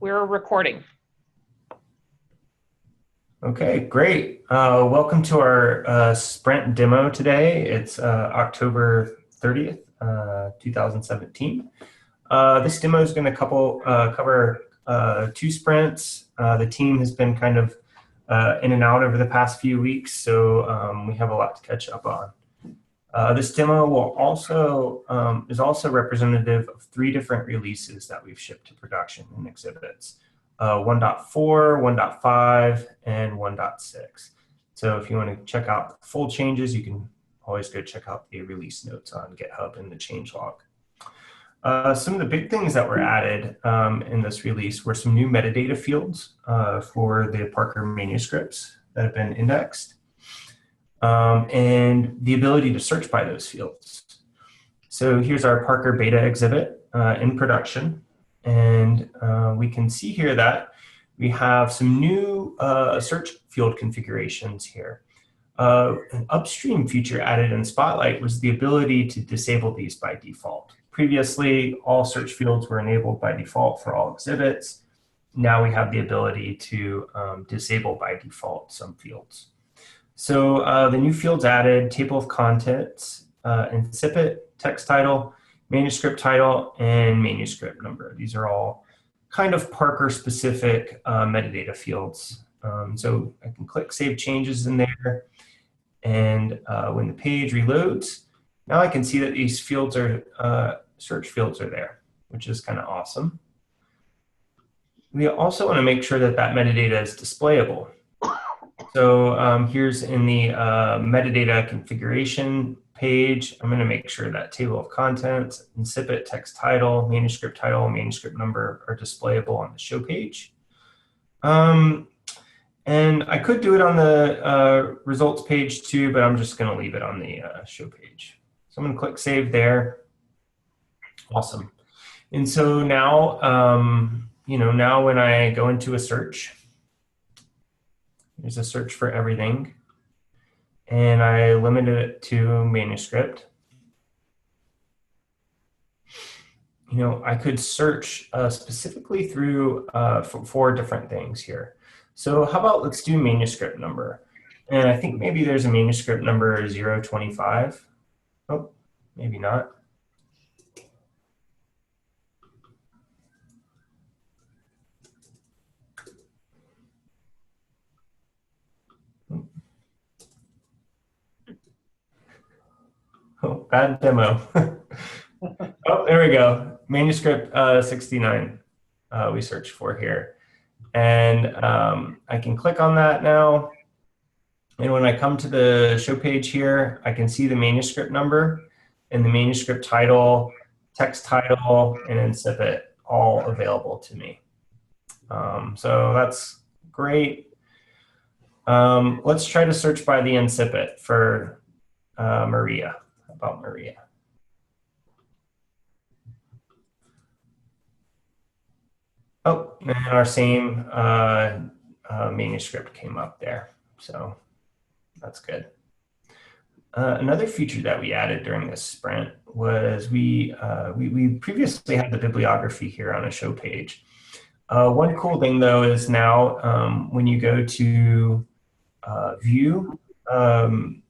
We're recording. Okay, great. Welcome to our Sprint demo today. It's October 30th, 2017. This demo is going to cover two sprints. The team has been kind of in and out over the past few weeks, so we have a lot to catch up on. This demo is also representative of 3 different releases that we've shipped to production in exhibits. 1.4, 1.5, and 1.6. So if you want to check out the full changes, you can always go check out the release notes on GitHub in the changelog. Some of the big things that were added in this release were some new metadata fields for the Parker manuscripts that have been indexed. And the ability to search by those fields. So here's our Parker beta exhibit in production. And we can see here that we have some new search field configurations here. An upstream feature added in Spotlight was the ability to disable these by default. Previously, all search fields were enabled by default for all exhibits. Now we have the ability to disable by default some fields. So the new fields added: table of contents, incipit, text title, manuscript title, and manuscript number. These are all kind of Parker-specific metadata fields. So I can click Save Changes in there, and when the page reloads, now I can see that these fields are, search fields are there, which is kind of awesome. We also want to make sure that that metadata is displayable. So here's in the metadata configuration page, I'm going to make sure that table of contents, incipit, text title, manuscript number are displayable on the show page. And I could do it on the results page too, but I'm just going to leave it on the show page. So I'm going to click Save there. Awesome. And so now, now when I go into a search, there's a search for everything, and I limited it to manuscript. I could search specifically through 4 different things here. So how about let's do manuscript number. And I think maybe there's a manuscript number 025. Oh, maybe not. Oh, bad demo. Oh, there we go. Manuscript 69 we searched for here. And I can click on that now. And when I come to the show page here, I can see the manuscript number and the manuscript title, text title, and incipit all available to me. So that's great. Let's try to search by the incipit for Maria. About Maria. Oh, and our same manuscript came up there, so that's good. Another feature that we added during this sprint was we previously had the bibliography here on a show page. One cool thing though is now when you go to view the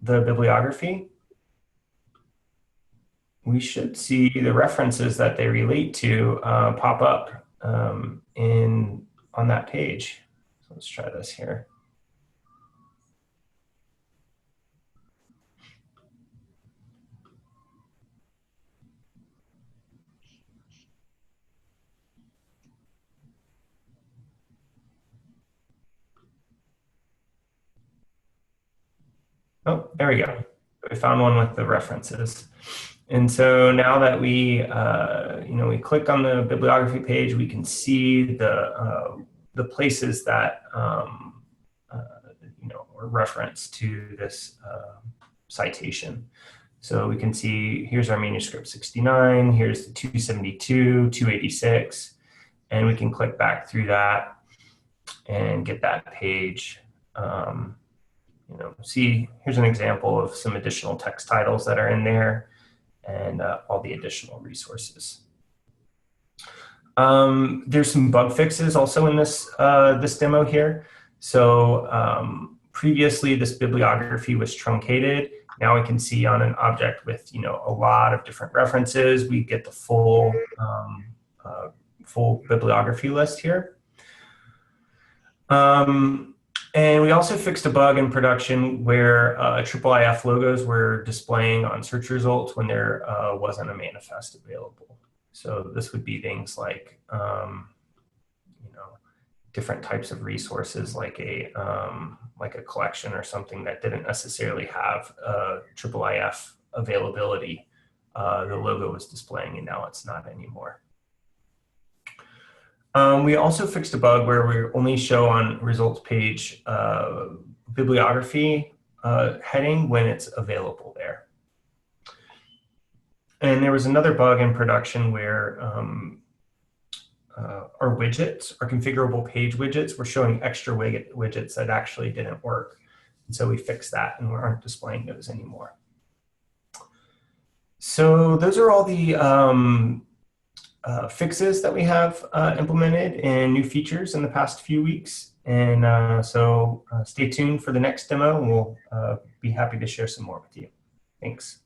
bibliography, we should see the references that they relate to pop up on that page. So let's try this here. Oh, there we go. We found one with the references. And so now that we click on the bibliography page, we can see the places that are referenced to this citation. So we can see here's our manuscript 69, here's the 272, 286, and we can click back through that and get that page. See, here's an example of some additional text titles that are in there, and all the additional resources. There's some bug fixes also in this, this demo here. So previously this bibliography was truncated. Now we can see on an object with, you know, a lot of different references, we get the full, full bibliography list here. And we also fixed a bug in production where IIIF logos were displaying on search results when there wasn't a manifest available. So this would be things like, you know, different types of resources like a collection or something that didn't necessarily have IIIF availability. The logo was displaying and now it's not anymore. We also fixed a bug where we only show on results page bibliography heading when it's available there. And there was another bug in production where our widgets, our configurable page widgets, were showing extra widgets that actually didn't work. And so we fixed that and we aren't displaying those anymore. So those are all the fixes that we have implemented and new features in the past few weeks. And so stay tuned for the next demo and we'll be happy to share some more with you. Thanks.